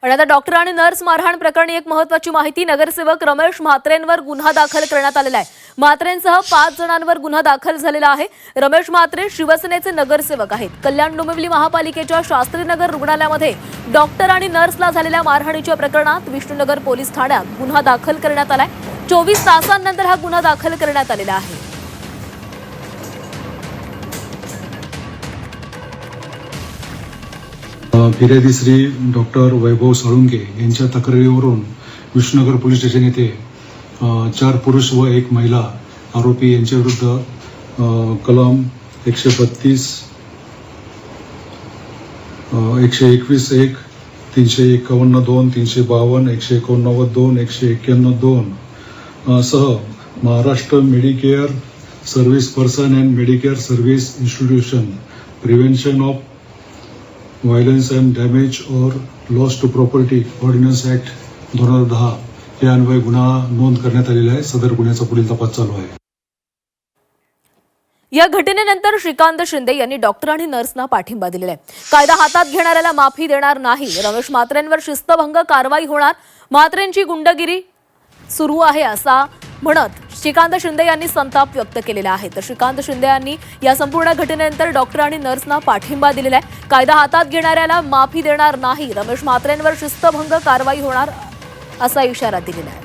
आणि आता डॉक्टर आणि नर्स मारहाण प्रकरणी एक महत्त्वाची माहिती. नगरसेवक रमेश म्हात्रेंवर गुन्हा दाखल करण्यात आलेला आहे. म्हात्रेंसह 5 जणांवर गुन्हा दाखल झालेला आहे. रमेश म्हात्रे शिवसेनेचे नगरसेवक आहेत. कल्याण डोंबिवली महापालिकेच्या शास्त्रीनगर रुग्णालयामध्ये डॉक्टर आणि नर्सला झालेल्या मारहाणीच्या प्रकरणात विष्णुनगर पोलीस ठाण्यात गुन्हा दाखल करण्यात आलाय. 24 तासांनंतर हा गुन्हा दाखल करण्यात आलेला आहे. फिर्यादी श्री डॉक्टर वैभव साळुंके यांच्या तक्रारीवरून विष्णुनगर पोलीस स्टेशन येथे 4 पुरुष व 1 महिला आरोपी यांच्या विरुद्ध कलम 132, 121(1), 351(2), 352, 189(2), 191(2) सह Maharashtra Medicare service person and Medicare service institution prevention of violence and damage or loss to property ordinance act 2010 या अन्वये गुन्हा नोंद करण्यात आलेला आहे. सदर गुन्ह्याचा पुढील तपास चालू आहे. या घटनेनंतर श्रीकांत शिंदे यांनी डॉक्टर आणि नर्सना पाठिंबा दिलेला आहे. कायदा हातात घेणाऱ्याला माफी देणार नाही. रमेश म्हात्रेंवर शिस्तभंग कारवाई होणार. म्हात्रेंची गुंडगिरी सुरू आहे असा म्हणत श्रीकांत शिंदे यांनी संताप व्यक्त केलेला आहे. तर श्रीकांत शिंदे यांनी या संपूर्ण घटनेनंतर डॉक्टर आणि नर्सना पाठिंबा दिलेला आहे. कायदा हातात घेणाऱ्याला माफी देणार नाही. रमेश म्हात्रेंवर शिस्तभंग कारवाई होणार असा इशारा दिलेला आहे.